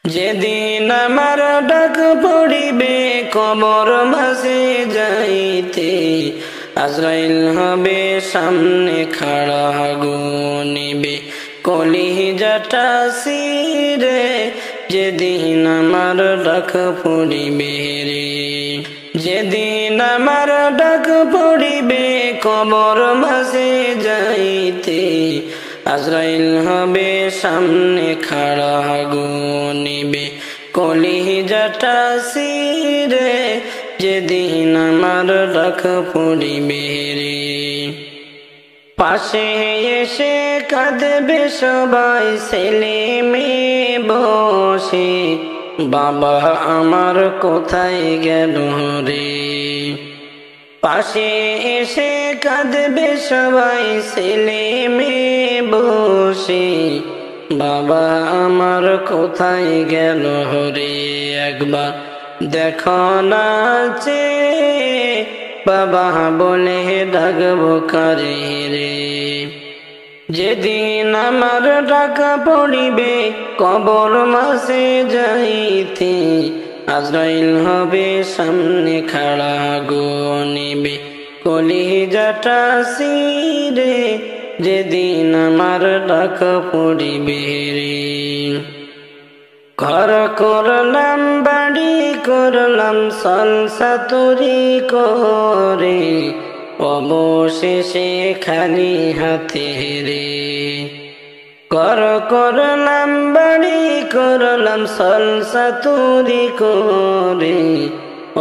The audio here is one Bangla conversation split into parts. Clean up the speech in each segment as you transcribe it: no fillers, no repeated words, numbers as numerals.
যেদিন আমার ডাক পড়িবে কবর মাঝে যাইতে, আজরাইল হবে সামনে খাড়া গুনিবে কলিজাটা ছিঁড়ে। যেদিন আমার ডাক পড়িবে রে, যেদিন আমার ডাক পড়িবে কবর মাঝে যাইতে, আজরাইল হবে সামনে খাড়া গুনিবে কলিজাটা ছিঁড়ে। যেদিন আমার ডাক পড়িবে রে, পাশে এসে কাঁদবে সবাই ছেলে মেয়ে বসে, বাবা আমার কোথায় গেল রে। পাশে এসে কাঁদবে সবাই ছেলে মেয়ে বসে, বাবা আমার কোথায় গেল রে। একবার দেখো না চেয়ে বাবা বলে ডাকবো কারে রে। যেদিন আমার ডাক পড়িবে কবর মাঝে যাইতে, আজরাইল হবে সামনে খাড়া গুনিবে কলিজাটা ছিঁড়ে। যেদিন আমার ডাক পড়িবে রে, ঘর করলাম বাড়ি করলাম সলসা তরি করে, অবশেষে খালি হাতে রে। ঘর করলাম বাড়ি করলাম সলসা তরি করে,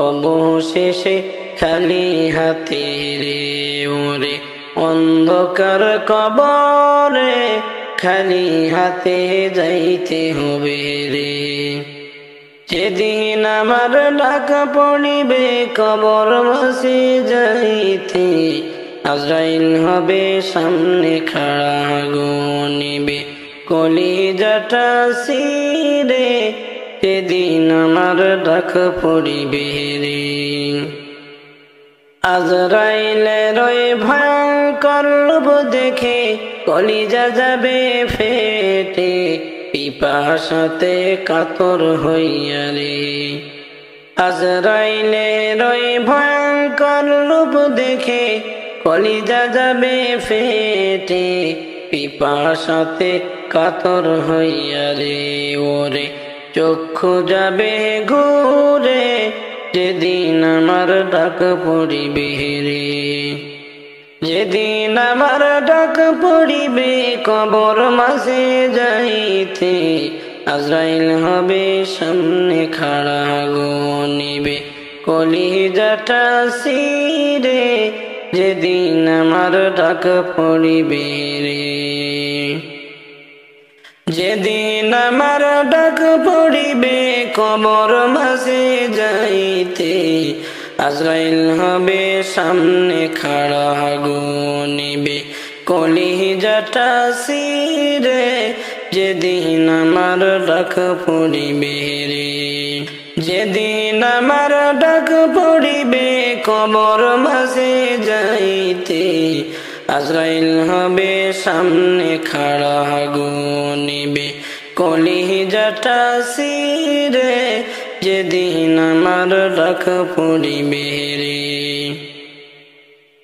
অবশেষে খালি হাতে রে। ওরে অন্ধকার কবরে খালি হাতে যাইতে হবে রে। যেদিন আমার ডাক পড়িবে কবর মাঝে যাইতে, আজরাইল হবে সামনে খাড়া গুনিবে কলিজাটা ছিঁড়ে। যেদিন আমার ডাক পড়িবে রে, আজরাইলের ওই ভয়ঙ্কর রূপ দেখে কলিজা যাবে ফেটে, পিপাসাতে কাতর হইয়া রে। আজরাইলের ওই ভয়ঙ্কর রূপ দেখে কলিজা যাবে ফেটে, পিপাসাতে কাতর হইয়া রে। ওরে চক্ষু যাবে ঘুরে, যেদিন আমার ডাক পড়িবে রে। যেদিন আমার ডাক পড়িবে কবর মাঝে যাইতে, আজরাইল হবে সামনে খাড়া গুনিবে কলিজাটা ছিঁড়ে। যেদিন আমার ডাক পড়িবে রে, যেদিন আমার ডাক পড়িবে কবর মাঝে যাইতে, আজরাইল হবে সামনে খাড়া গুনিবে কলিজাটা ছিঁড়ে। যেদিন আমার ডাক পড়িবে রে, যেদিন আমার ডাক পড়িবে কবর মাঝে যাইতে, আজরাইল হবে সামনে খাড়া গুনিবে কলিজাটা ছিঁড়ে। যেদিন আমার ডাক পড়িবে রে,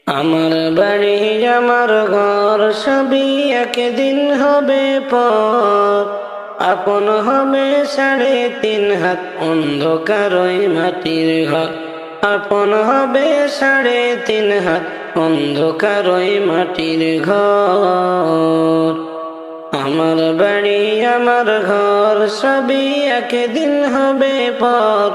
আমার বাড়ি আমার ঘর সবই একদিন হবে পর, আপন হবে 3.5 হাত অন্ধকার ওই মাটির ঘর। আপন হবে 3.5 হাত অন্ধকার ওই মাটির ঘর। আমার বাড়ি আমার ঘর সবই একদিন হবে পর,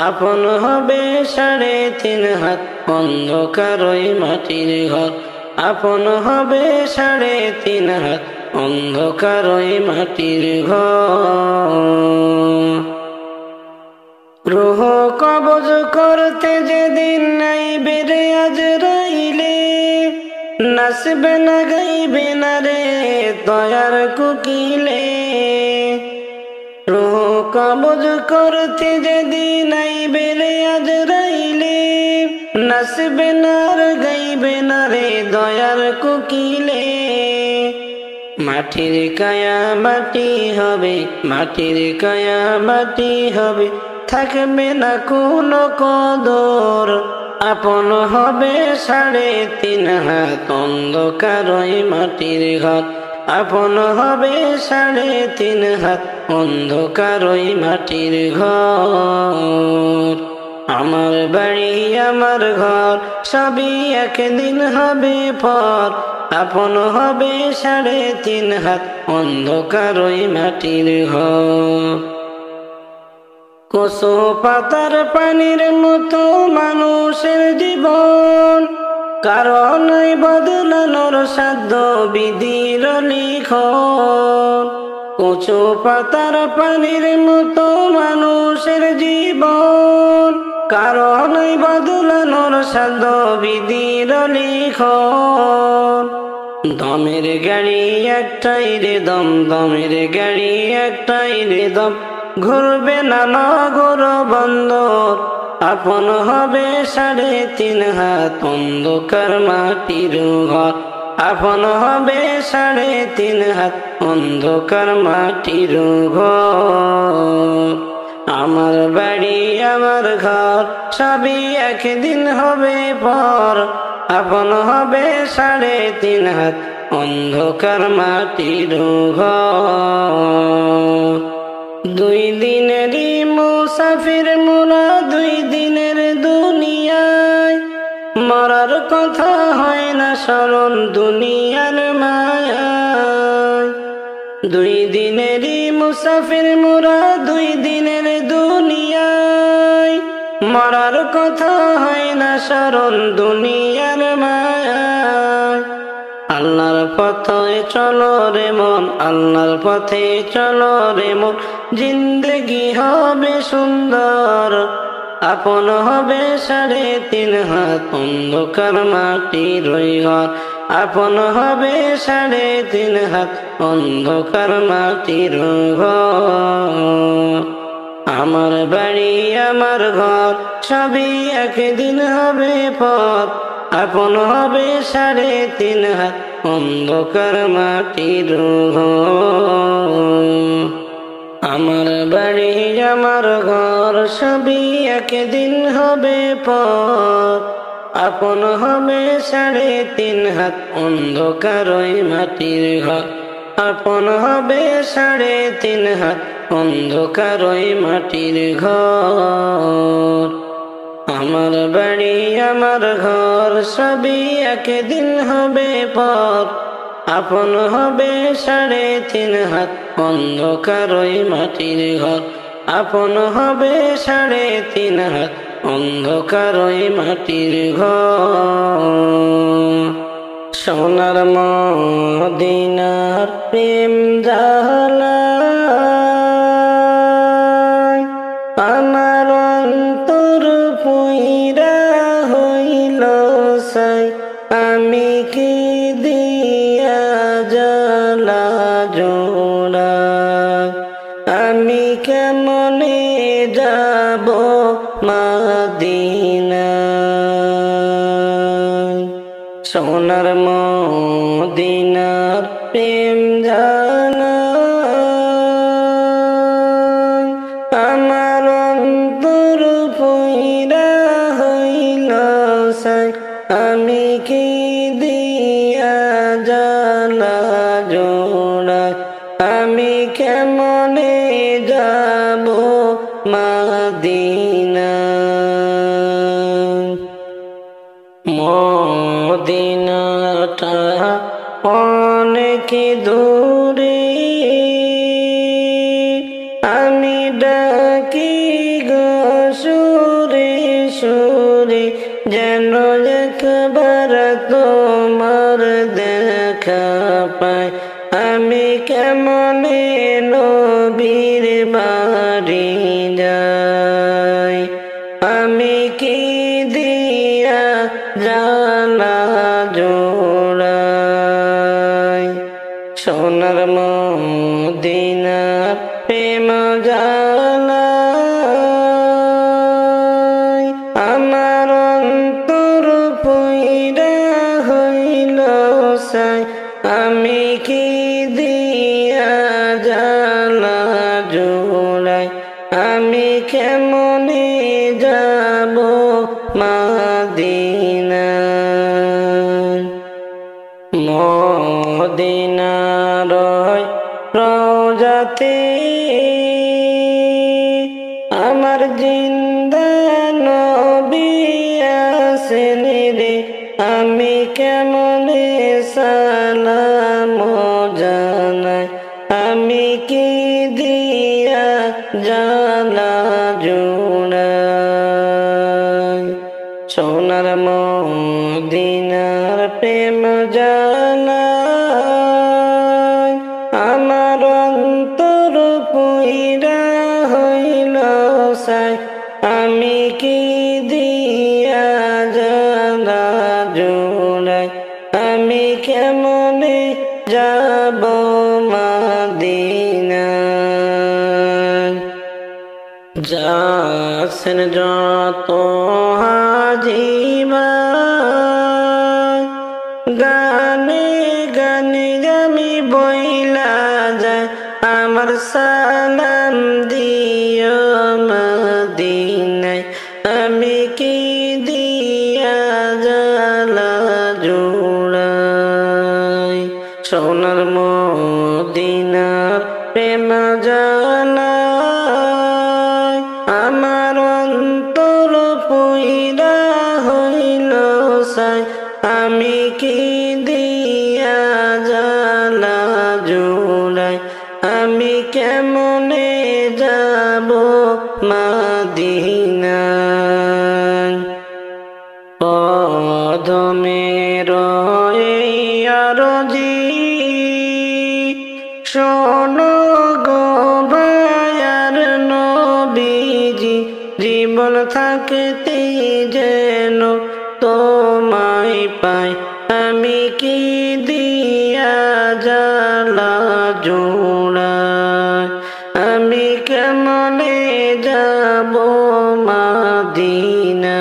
আপন হবে 3.5 হাত অন্ধকার ওই মাটির ঘর। আপন হবে 3.5 হাত অন্ধকার ওই মাটির ঘর। রূহ কবজ করতে যেদিন আইবে রে আজরাইলে, নাচবে না গাইবে না রে দয়ার কোকিলে। রূহ কবজ করতে যেদিন আইবে রে আজরাইলে, নাচবে না আর গাইবে না রে দয়ার কোকিলে। মাটির কায়া মাটি হবে, মাটির কায়া মাটি হবে, থাকবে না কোনো কদর। আপন হবে 3.5 হাত, অন্ধকার ওই মাটির ঘর। আপন হবে 3.5 হাত, অন্ধকার ওই মাটির ঘর। আমার বাড়ি আমার ঘর সবই একদিন হবে পর। আপন হবে 3.5 হাত, অন্ধকার ওই মাটির ঘর। কচু পাতার পানির মতো মানুষের জীবন, কারণ এই বদলানোর সাধ্য বিধির লিখন। কচু পাতার পানির মতো মানুষের জীবন, কারণ এই বদলানোর সাধ্য বিধির লিখন। দমের গাড়ি একটাই রে দম, দমের গাড়ি একটাই রে দম, ঘুরবে না নগর বন্দর। আপন হবে 3.5 হাত, অন্ধকার মাটির ঘর। আপন হবে 3.5 হাত, অন্ধকার মাটির ঘর। আমার বাড়ি আমার ঘর সবই একদিন হবে পর। আপন হবে 3.5 হাত, অন্ধকার মাটির ঘর। 2 দিনেরই মুসাফির মোরা, 2 দিনের দুনিয়ায়। মরার কথা হয় না স্মরণ দুনিয়ার মায়ায়। 2 দিনেরই মুসাফির মোরা, 2 দিনের দুনিয়ায়। মরার কথা হয় না স্মরণ দুনিয়ার মায়ায়। আল্লাহর পথে চলো রে মন, আল্লাহর পথে চলো রে মন, জিন্দেগি হবে সুন্দর। আপন হবে 3.5 হাত, অন্ধকার মাটির ওই ঘর। আপন হবে 3.5 হাত, অন্ধকার মাটির ঘর। আমার বাড়ি আমার ঘর সবই একদিন হবে পর। আপন হবে 3.5 হাত, অন্ধকার মাটির ঘর। আমার বাড়ি আমার ঘর সবই একদিন হবে পর। আপন হবে 3.5 হাত, অন্ধকার ওই মাটির ঘর। আপন হবে 3.5 হাত, অন্ধকার ওই মাটির ঘর। আমার বাড়ি আমার ঘর সবই একদিন হবে পর। আপন হবে 3.5 হাত, অন্ধকার ওই মাটির ঘর। আপন হবে 3.5 হাত, অন্ধকার ওই মাটির ঘর। সোনার মদিনার প্রেম জালায়, আমার অন্তর পুইরা হইল সাই। আমি কি দিয়া জ্বালা জোড়া, আমি কেমনে যাব মদিনায়। সোনার মদিনার প্রেম জালায়, আমার অন্তর পুইরা হইল সাই। আমি কি দিয়া জ্বালা জোড়া, আমি কেমনে যাব মদিনায়। মদিনাটা অনেক দূরে, আমি ডাকি গো সুরে সুরে, যেন একবার তোমার দেখা পাই। আমি কেমনে নবীর বাড়ি যাই, আমি কি দিয়া জ্বালা জোড়াই। সোনার মদিনার প্রেম জালায়, আমার অন্তর পুইরা হইল সাই। আমি কি জোড়ায় আমি কেমনে যাব মদিনায় মদিনার রওজাতে আমার জিন্দা নবী আছেন রে আমি কেমনে সালাম জানাই আমি কি দিয়া জানা জোড়াই সোনার মদিনার প্রেম জানাই আমার অন্তর পুইরা হইল সাই আমি কি দিয়া জানা জোড়াই আমি কেমনে যাব মদিনায় যাচ্ছেন যত হাজিমান গানে গানে আমি বইলা যায় আমার সালাম দিও মদিনায় আমি কি দিয়া জালা জোড়াই সোনার মদিনার প্রেম জানাই আমার অন্তর পুইরা হইল সাই আমি কি দিয়া জালা জোড়াই আমি কেমনে যাব মদিনায় কদমের আরজি শোনো গো ভায়ার নবীজি জীবন থাকতে যেন তোমায় পাই আমি কি দিয়া জালা জোড়াই আমি কেমনে যাব মদিনায়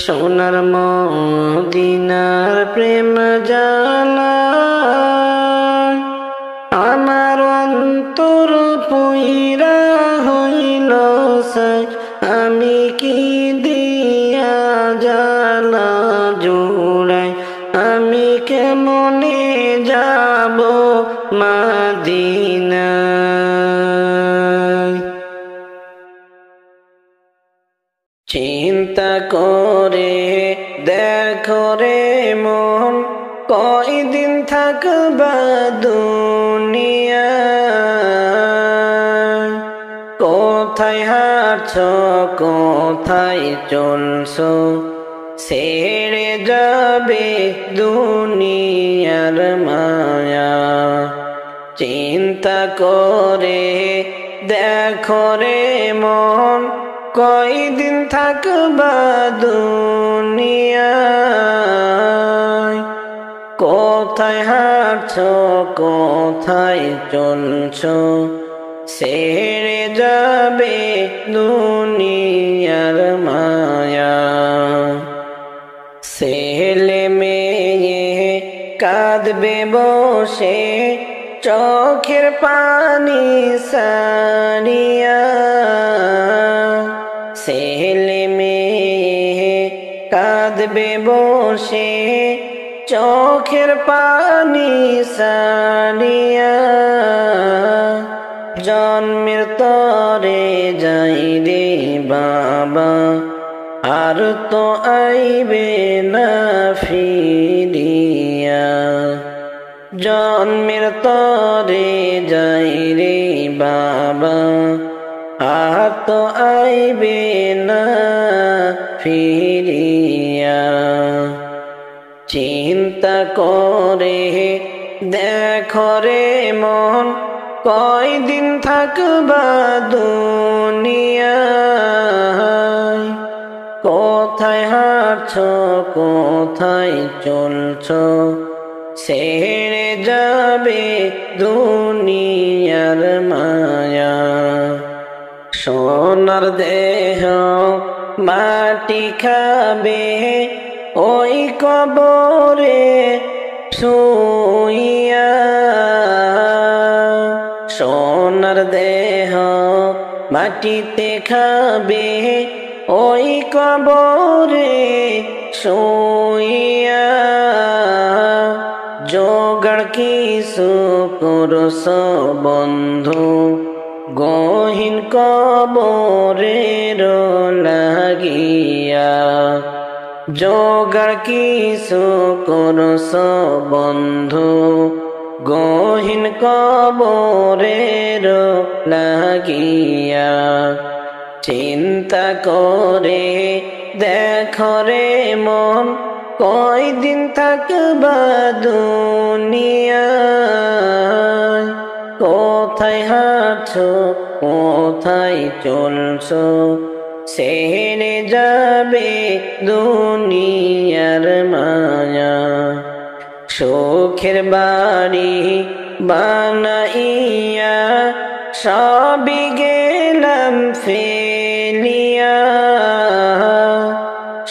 সোনার মদিনার প্রেম জানাই আমার অন্তর পুইরা হইল সাই আমি কি দিয়া জালা জোড়াই আমি কেমনে যাব মদিনায় চিন্তা করে দেখো রে মন কয়দিন থাকবা দুনিয়ায় কোথায় হাঁটছো কোথায় চলছো ছেড়ে যাবে দুনিয়ার মায়া চিন্তা করে দেখো রে মন কয়দিন থাকবা দুনিয়ায় কোথায় হাঁটছো কোথায় চলছো ছেড়ে যাবে দুনিয়ার মায়া ছেলে মেয়ে কাঁদবে বসে চোখের পানি সারিয়া ছেলে মেয়ে কাঁদবে বসে চোখের পানি সারিয়া জন্মের তরে যাই রে বাবা আর তো আইবে না ফিরিয়া জন্মের তরে যাই রে বাবা আর তো আইবে না ফিরিয়া চিন্তা করে দেখো রে মন কয়দিন থাকবা দুনিয়ায় কোথায় হাঁটছো কোথায় চলছো ছেড়ে যাবে দুনিয়ার মায়া সোনার দেহ মাটি খাবে ওই কবরে শুইয়া সোনার দেহ দেহ মাটিতে খাবে ওই কবরে শুইয়া। জোগাড় কিছু করছ বন্ধু গহীন কবরের লাগিয়া। জোগাড় কিছু করছ বন্ধু গহীন কবরের লাগিয়া। চিন্তা করে দেখো রে মন কয়দিন থাকবা দুনিয়ায়। কোথায় হাঁটছো কোথায় চলছো ছেড়ে যাবে দুনিয়ার মায়া। সুখের বাড়ি বানাইয়া সবই গেলাম ফেলিয়া।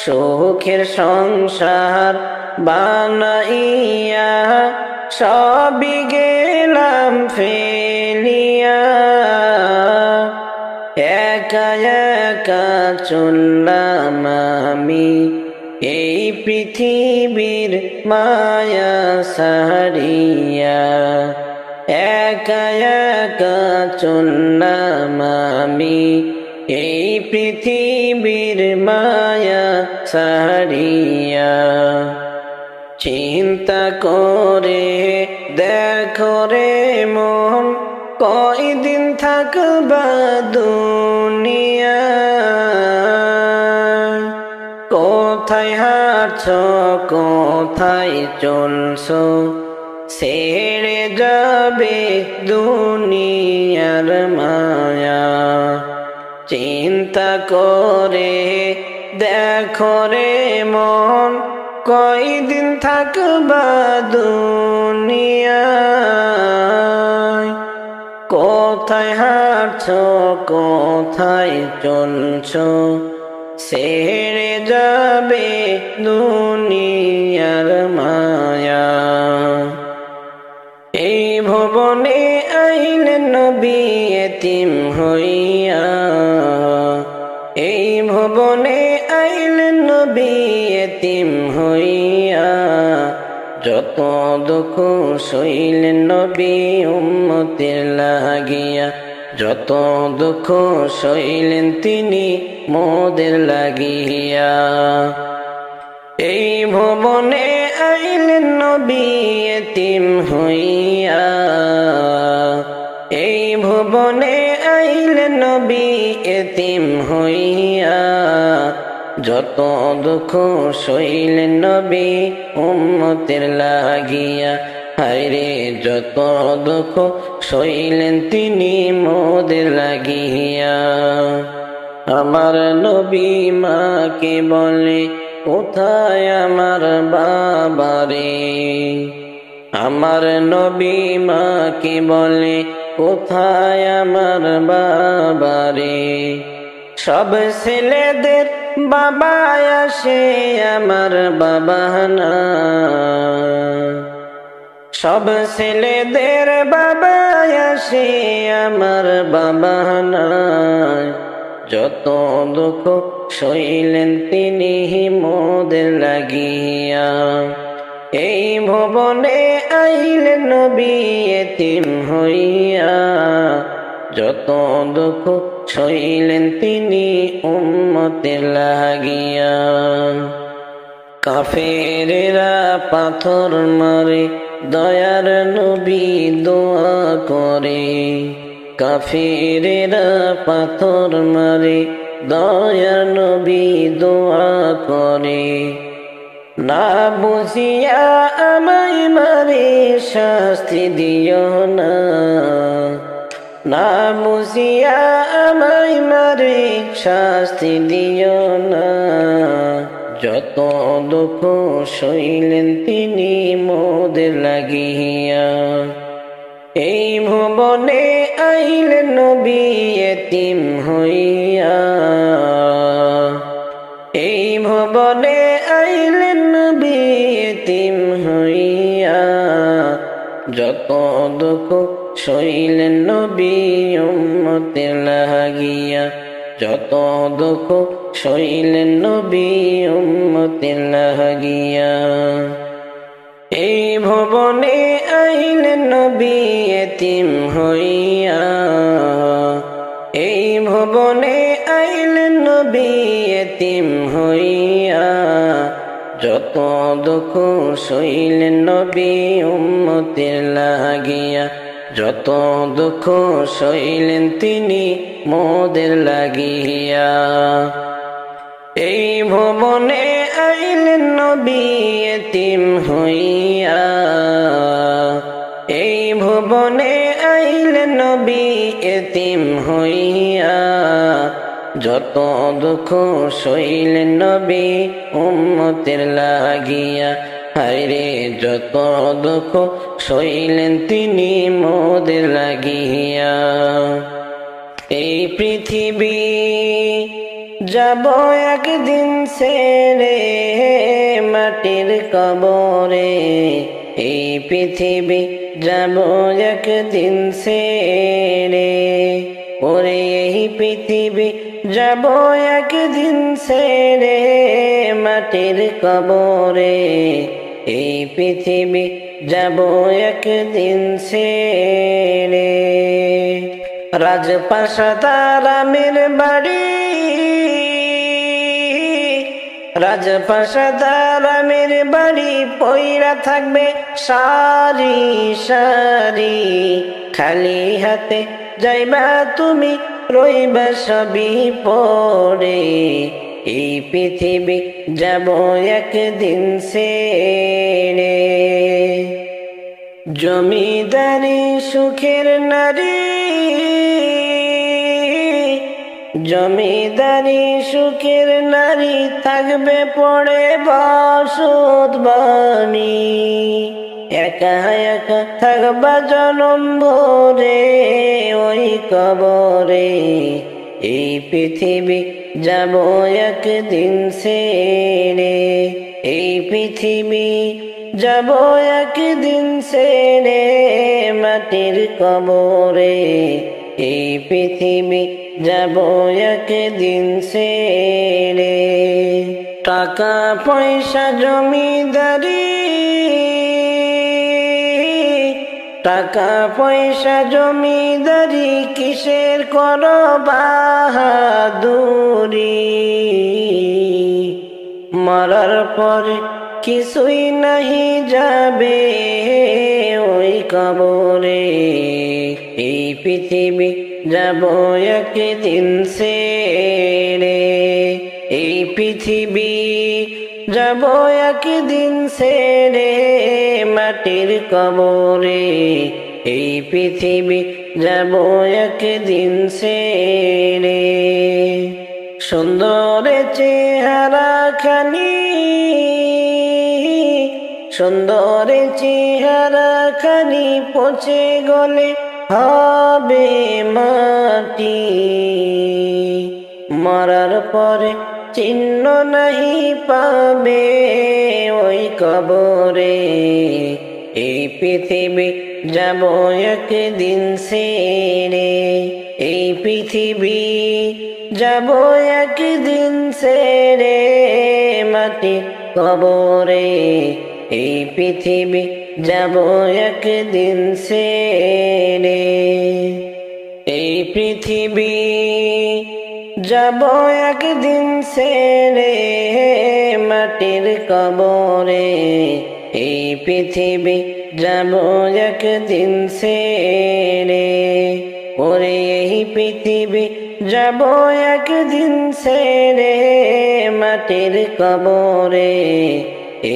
সুখের সংসার বানাইয়া সবই গেলাম ফেলিয়া। একা একা চললাম আমি এই পৃথিবীর মায়া সারিয়া। একা একা চললাম আমি এই পৃথিবীর মায়া সারিয়া। চিন্তা করে দেখো রে মন কয়দিন থাকবা দুনিয়ায়। কোথায় হাঁটছো কোথায় চলছো ছেড়ে যাবে দুনিয়ার মায়া। চিন্তা করে দেখো রে মন কয়দিন থাকবা দুনিয়ায়। কোথায় হাঁটছো কোথায় চলছো ছেড়ে যাবে দুনিয়ার মায়া। এই ভুবনে আইলেন নবী এতিম হইয়া। এই ভুবনে আইলেন নবী এতিম হইয়া। যত দুঃখ সইলেন নবী উম্মতের লাগিয়া। যত দুঃখ সইলেন তিনি মোদের লাগিয়া। এই ভুবনে আইলেন নবী এতিম হইয়া। এই ভুবনে আইলেন নবী এতিম হইয়া। যত দুঃখ সইলেন নবী উম্মতের লাগিয়া। হায়রে যত দুঃখ সইলেন তিনি মোদের লাগিয়া। আমার নবী মাকে বলে কোথায় আমার বাবারে। আমার নবী মাকে বলে কোথায় আমার বাবারে। সব ছেলেদের বাবা আসে আমার বাবা না। সব ছেলেদের বাবা আসে আমার বাবা না। যত দুঃখ সইলেন তিনি মোদের লাগিয়া। এই ভুবনে আইলেন নবী এতিম হইয়া। যত দুঃখ সইলেন তিনি উম্মতের লাগিয়া। কাফেরেরা পাথর মারে দয়ার নবী দোয়া করে। কাফেরেরা পাথর মারে দয়ার নবী দোয়া করে। না বুঝিয়া আমায় মারে শাস্তি দিও না। না বুঝিয়া আমায় মারে শাস্তি দিও না। যত দুঃখ সইলেন তিনি মোদের লাগিয়া। এই ভুবনে আইলেন নবী এতিম হইয়া। এই ভুবনে আইলেন নবী এতিম হইয়া। যত দুঃখ সইলেন নবী উম্মতের লাগিয়া, যত দুঃখ সইলেন নবী উম্মতের লাগিয়া। এই ভুবনে আইলেন নবী এতিম হইয়া, এই ভুবনে আইলেন নবী এতিম হইয়া, যত দুঃখ সইলেন নবী উম্মতের লাগিয়া, যত দুঃখ সইলেন তিনি মোদের লাগিয়া। এই ভুবনে আইলেন নবী এতিম হইয়া, এই ভুবনে আইলেন নবী এতিম হইয়া, যত দুঃখ সইলেন নবী উম্মতের লাগিয়া। হায়রে যত দুঃখ সইলেন তিনি মোদের লাগিয়া। এই পৃথিবী যাব একদিন ছেড়ে মাটির কবরে, এই পৃথিবী যাব একদিন ছেড়ে, ওরে এই পৃথিবী যাব একদিন ছেড়ে মাটির কবরে, এই পৃথিবী যাব একদিন ছেড়ে। রাজপ্রাসাদ আরামের বাড়ি, রাজপ্রাসাদ আরামের বাড়ি পইরা থাকবে সারি সারি, খালি হাতে যাইবা তুমি রইবা সবই পড়ে, এই পৃথিবী যাব একদিন ছেড়ে। জমিদারি সুখের নারী, জমিদারি সুখের নারী থাকবে পড়ে বসত বাণী, একা একা থাকবা জনম ভরে ওই কবরে, এই পৃথিবী যাব একদিন ছেড়ে, এই পৃথিবী যাব একদিন ছেড়ে মাটির কবরে, এই পৃথিবী যাব একদিন ছেড়ে। টাকা পয়সা জমিদারি, টাকা পয়সা জমিদারি কিসের করো বাহাদুরি, মরার পরে কিছুই নাহি যাবে ওই কবরে, এই পৃথিবী যাব একদিন ছেড়ে, এই পৃথিবী যাব একদিন ছেড়ে মাটির কবরে, এই পৃথিবী যাব একদিন ছেড়ে। সুন্দর চেহারা খানি, সুন্দর চেহারা খানি পচে গলে হবে মাটি, মরার পরে চিহ্ন নাহি পাবে ওই কবরে, এই পৃথিবী যাব একদিন ছেড়ে, এই পৃথিবী যাব একদিন ছেড়ে মাটির কবরে, এই পৃথিবী যাব একদিন ছেড়ে। এই পৃথিবী যাব একদিন ছেড়ে মাটির কবরে, এই পৃথিবী যাব একদিন ছেড়ে, ওরে এই পৃথিবী যাব একদিন ছেড়ে মাটির কবরে,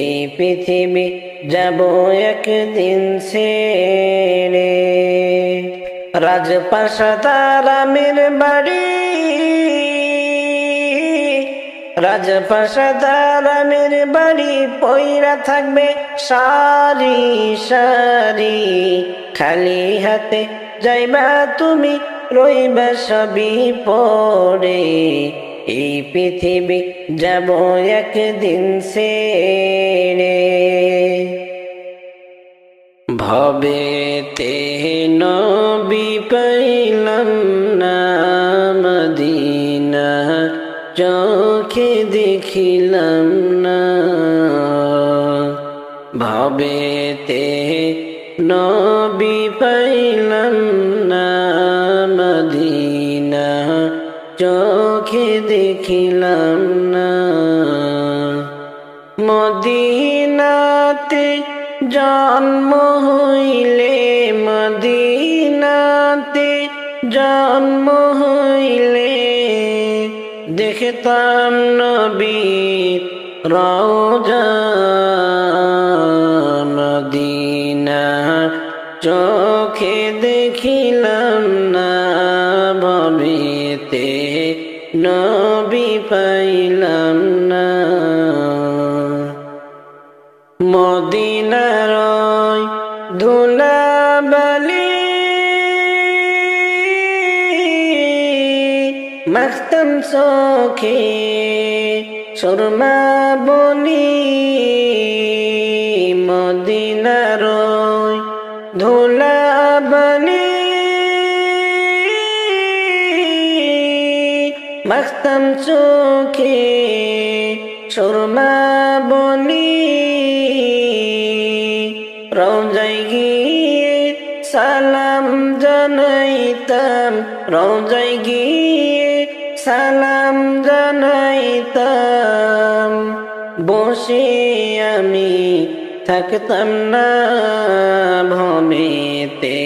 এই পৃথিবী যাব একদিন ছেড়ে। রাজপ্রাসাদ আরামের বাড়ি, রাজপ্রাসাদ আরামের বাড়ি পইরা থাকবে সারি সারি, খালি হাতে যাইবা তুমি রইবা সবই পড়ে, এই পৃথিবী যাব একদিন ছেড়ে। ভবেতে নবী পাইলাম না মদিনা চোখে দেখিলাম না ভবেতে নবী পাইলাম না মদিনা চোখে দেখিলাম না মদিনাতে জন্ম হইলে মদিনাতে জন্ম হইলে দেখতাম নবীর রওজা মদিনা চোখে দেখিলাম না ভবেতে নবী পাইলাম না মদিনার ধুলাবালি মাখতাম চোখে সুরমা বলি মদিনার ধুলাবালি মাখতাম চোখে সুরমা বলি রওজায় গিয়ে সালাম জানাইতাম রওজায় গিয়ে সালাম জানাইতাম বসে আমি থাকতাম না ভবেতে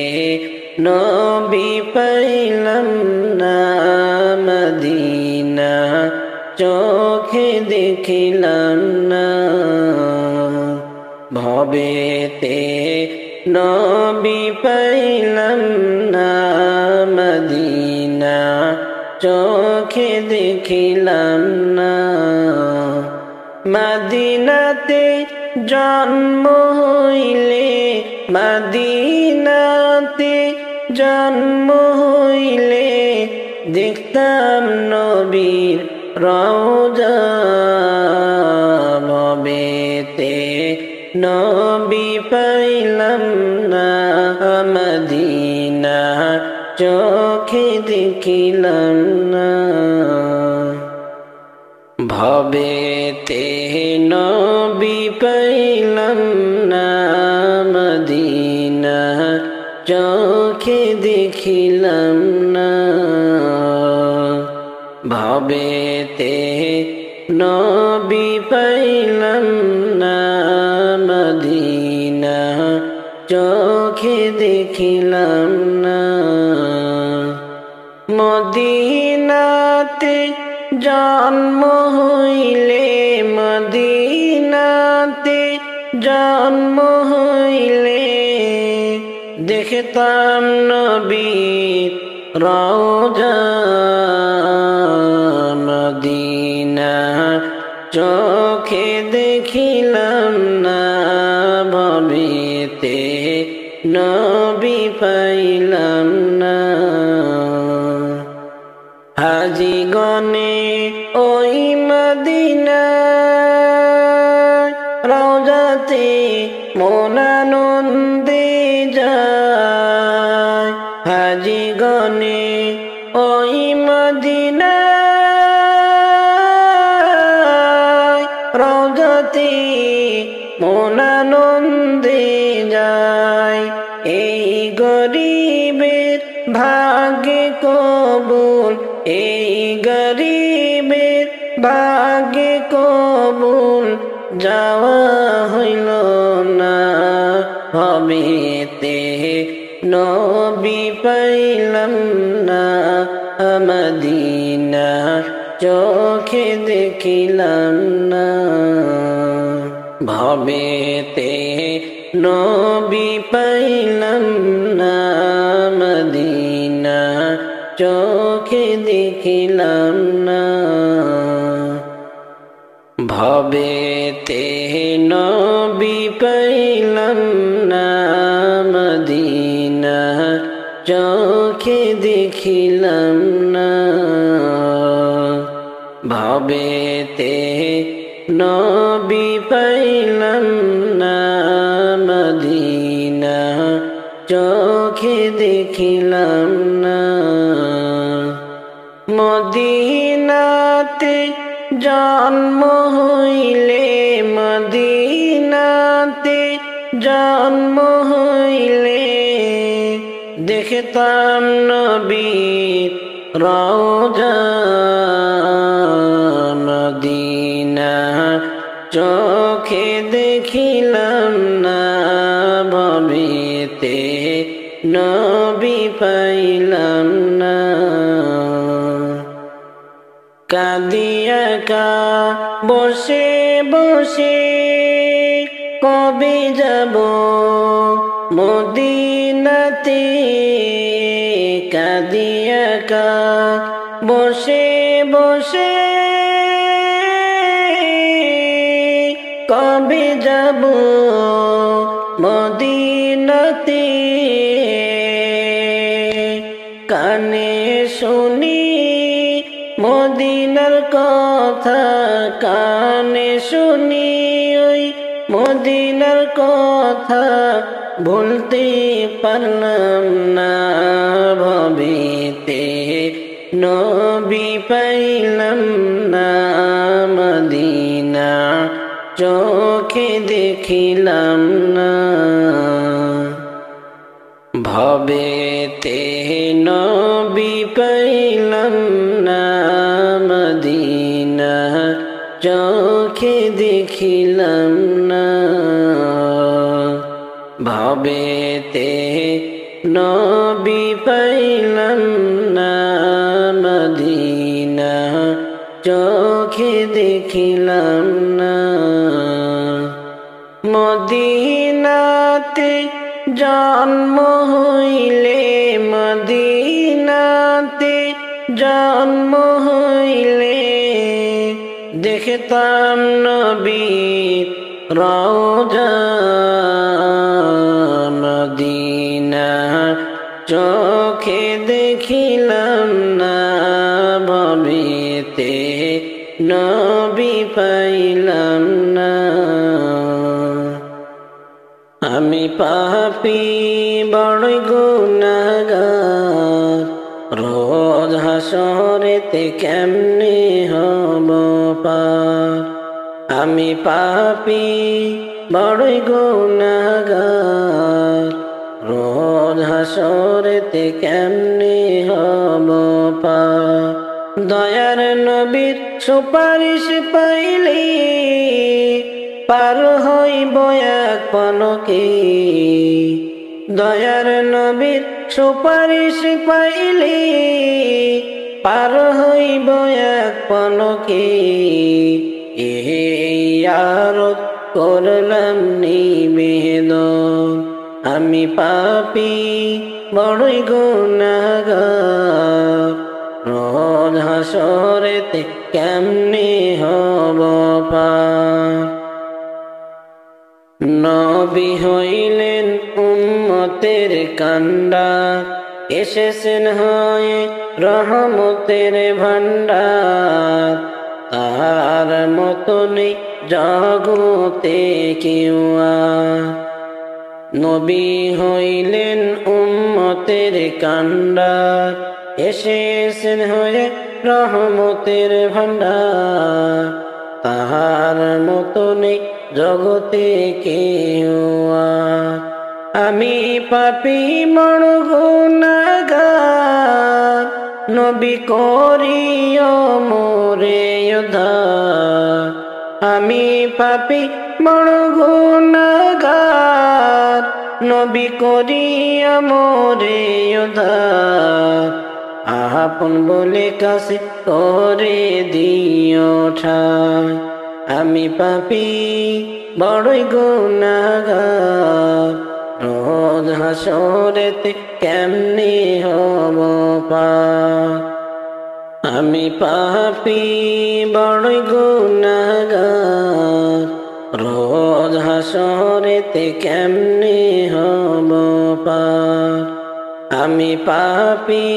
নবী পাইলাম না মদিনা চোখে দেখিলাম না ভবেতে নবী পাইলাম না মদিনা চোখে দেখিলাম না মদিনাতে জন্ম হইলে মদিনাতে জন্ম হইলে দেখতাম নবীর রওজা ভবেতে নবী পাইলাম না মদিনা চোখে দেখিলাম না ভবেতে নবী পাইলাম না মদিনা চোখে দেখিলাম না ভবেতে নবী পাইলাম না মদিনা চোখে দেখিলাম না মদিনাতে জন্ম হইলে মদিনাতে জন্ম হইলে দেখতাম নবীর রওজা মদিনা চোখে দেখিলাম না ভবেতে নবী পাইলাম না হাজি গনে ওই মদিনা রওজাতে মন আনন্দে যায় হাজি গনে ওই মদিনা রওজাতে মন আনন্দে যায় এই গরিবের ভাগ্যে কবুল এই গরিবের ভাগ্যে কবুল যাওয়া হইল না ভবেতে নবী পাইলাম না মদিনা চোখে দেখিলাম না ভবেতে নবী পাইলাম না মদিনা চোখে দেখিলাম না ভবেতে নবী পাইলাম না মদিনা চোখে দেখিলাম না ভবেতে নবী পাইলাম না মদিনা দেখিলাম না। মদিনাতে জন্ম হইলে, মদিনাতে জন্ম হইলে দেখতাম নবীর রওজা। মদিনা চোখে দেখিলাম না, ভবেতে নবী পাইলাম না। কাঁদিয়া কা বসে বসে কবে যাব মদিনাতে। কাঁদিয়া কা বসে বসে কবে যাব মদিনাতে। কানে শুনি মদিনার কথা, কানে শুনি ওই মদিনার কথা, ভুলতে পারলাম না। ভবেতে নবী পাইলাম না, মদিনা চোখে দেখিলাম না। ভবেতে নবী পাইলাম না, মদিনা চোখে দেখিলাম না। ভবেতে নবী পাইলাম না, মদিনা চোখে দেখিলাম না। মদিনাতে জন্ম হইলে, মদিনাতে জন্ম হইলে দেখতাম নবীর রওজা। মদিনা চোখে দেখিলাম না, ভবেতে নবী পাইলাম না। আমি পাপী বড়ই গুনাহগার, রোজ হাসরেতে কেমনে হব পার। আমি পাপী বড়ই গুনাহগার, রোজ হাসরেতে কেমনে হব পার। দয়ার নবীর সুপারিশ পাইলে পার হইব এক পলকে। দয়ার নবীর সুপারিশ পাইলে পার হইব এক পলকে। এই আরত করলাম নিবেদন, আমি পাপী বড়ই গুনাহগার, রোজ হাসরেতে কেমনে হব পার। নবী হইলেন উম্মতের কান্ডার, এসেছেন হয়ে রহমতের ভান্ডার। তার মতো নেই জগতে কেউ আর। নবী হইলেন উম্মতের কান্ডার, এসেছেন হয়ে রহমতের ভান্ডার। তাহার মতো নেই জগতে কেউ আর। আমি পাপী বড় গুনাহগার, নবী করিও মোরে উদ্ধার। আমি পাপী বড় গুনাহগার, নবী করিও মোরে উদ্ধার। আপন বলে কাছে করে দিও ঠাই। আমি পাপী বড়ই গুনাহগার, রোজ হাসরেতে কেমনে হব পার। আমি পাপী বড়ই গুনাহগার, রোজ হাসরেতে কেমনে হব পার। আমি পাপী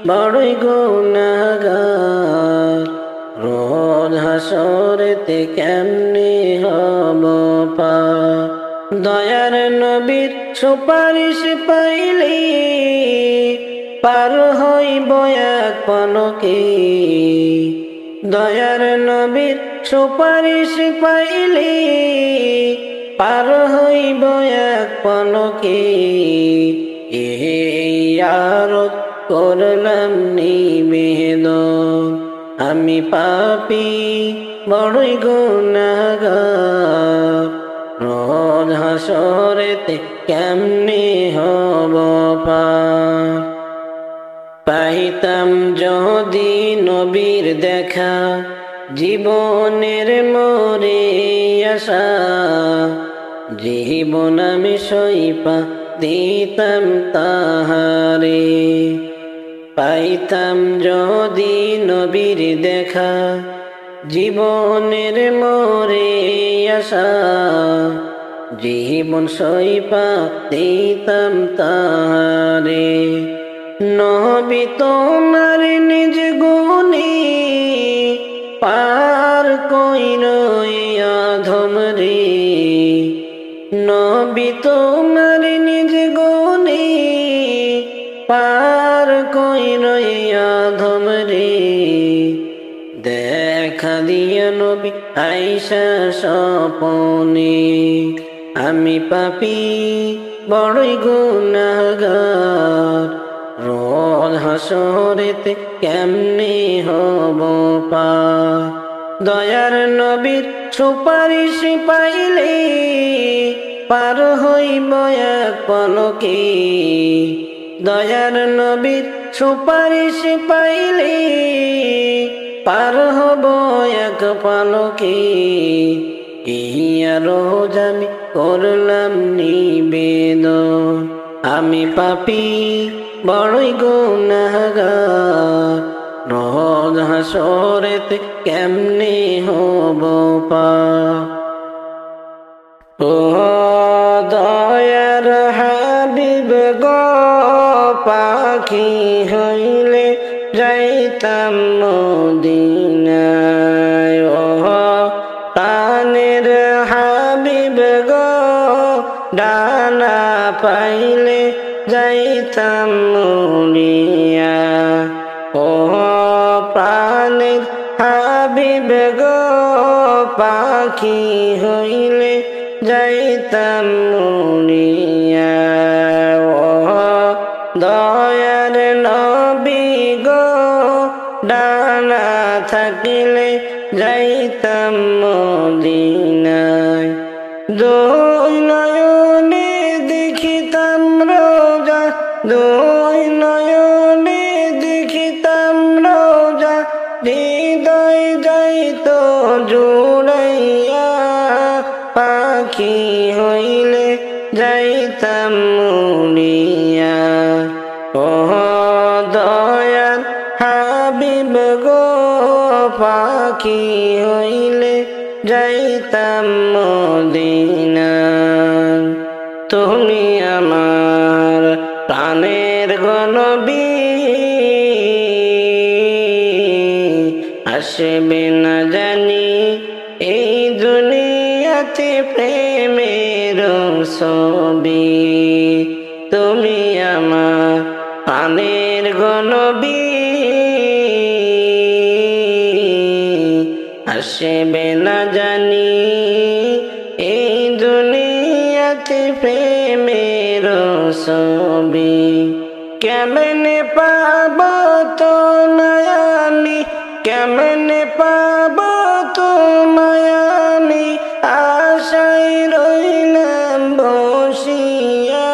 বড়ই গুনাহগার, রোজ হাসরেতে কেমনে হব পার। দয়ার নবীর সুপারিশ পাইলে পার হইব এক পলকে। দয়ার নবীর সুপারিশ পাইলে পার হইব এক পলকে। এই আরত করলাম নিবেদন, আমি পাপী বড়ই গুনাহগার। রোজ হাসরেতে কেমনে হব পার। পাইতাম যদি নবীর দেখা, জীবনের মোরে আশা। জীবন আমি সইপা দিতাম তাহারে। পাইতাম যদি নবীর দেখা, জীবনের মোরে আশা। জীবন সইপা দিতাম তাহারে। নবী তোমার নিজ গুণে পার কইল আধম রে। নবী তোমার নিজ গুণে পার কইল আধম রে। দেখা দিয়া নবী আইসা স্বপনে, আমি পাপী বড়ই গুনাহগার। রোজ হাসরেতে কেমনে হব পার। দয়ার নবীর সুপারিশ পাইলে পার হইব এক পলকে। দয়ার নবীর সুপারিশ পাইলে পার হব এক পলকে। ইয়া রোজ আমি করলাম নিবেদন, আমি পাপী বড়ই গুনাহগার। রোজ হাসরেতে কেমনে হব পার। ও দয়ার হাবিব গো, পাখি হইলে যাইতাম মদিনায়। ও প্রাণের হাবিব গো, ডানা পাইলে যাইতাম উড়িয়া। ও প্রাণের হাবিব গো, পাখি হইলে যাইতাম উড়িয়া। ও দয়ার নবী গো, ডানা থাকিলে যাইতাম মদিনায়। দুই নয়নে দেখিতাম রোজা, দুই নয়নে দেখিতাম রোজা। হৃদয় যাইত জুড়াইয়া, পাখি হইলে যাইতাম উড়িয়া। ও দয়াল হাবিব গো, পাখি হইলে যাইতাম মদিনায়। তুমি আমার প্রাণের নবী, আসবে না জানি এই দুনিয়াতে প্রেমের ছবি। তুমি আমার প্রাণের নবী, আসবে না জানি এই দুনিয়াতে প্রেমের ছবি। কেমনে পাব তোমায় আমি, কেমনে পাব তোমায় আমি। আশায় রইলাম বসিয়া,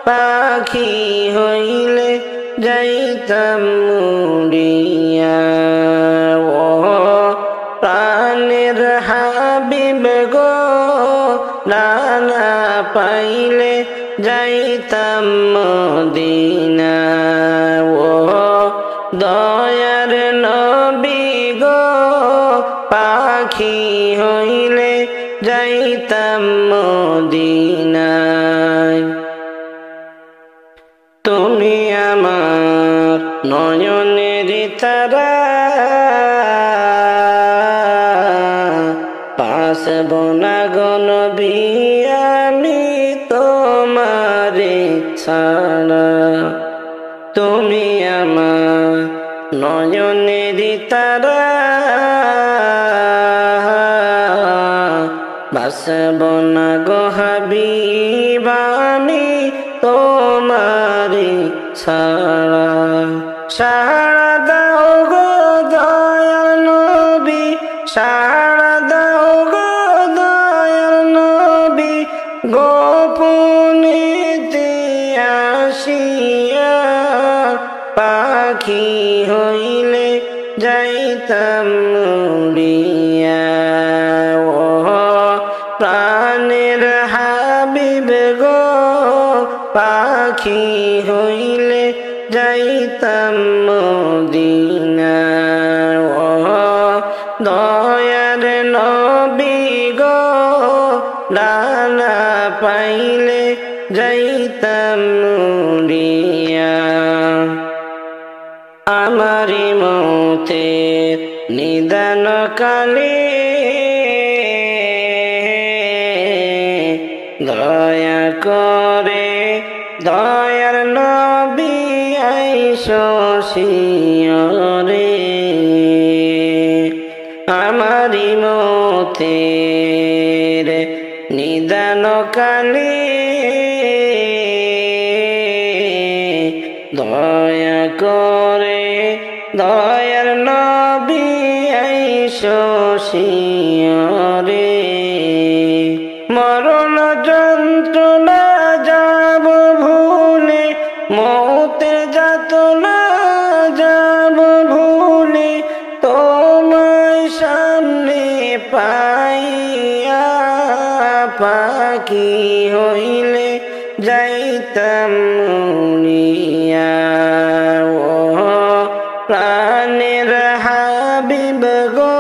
পাখি হইলে যাইতাম উড়িয়া। ও প্রাণের হাবিব গো, ডানা পাইলে যাইতাম মদিনা। ও দয়ার নবী গো, পাখি হইলে যাইতাম মদিনায়। তুমি আমার নয়নের তারা, পাসব না গো নবী আমি তোমারে ছাড়া। নয়নের তারা বাসব না গো হাবিব আমি তোমারে ছাড়া। সাড়া দাও গো দয়াল নবী, সাড়া দাও গো দয়াল নবী, গোপনেতে আসিয়া পাখি হইলে যাইতাম উড়িয়া। ও প্রাণের হাবিব গো পাখি হইলে যাইতাম মদিনা। ও দয়ার নবী গো ডানা পাইলে যাইতাম উড়িয়া। আমারি মৌতের নিদান কালে দয়া করে দয়ার নবী আইসো শিয়রে। আমারি মৌতের নিদান কালে দয়া করে দয়ার নবী আইসো শিয়রে। মরণ যন্ত্রণা যাব ভুলে, মৌতের যাতনা যাব ভুলে, তোমায় সামনে পাইয়া পাখি হইলে যাইতাম উড়িয়া। ও প্রাণের হাবিব গো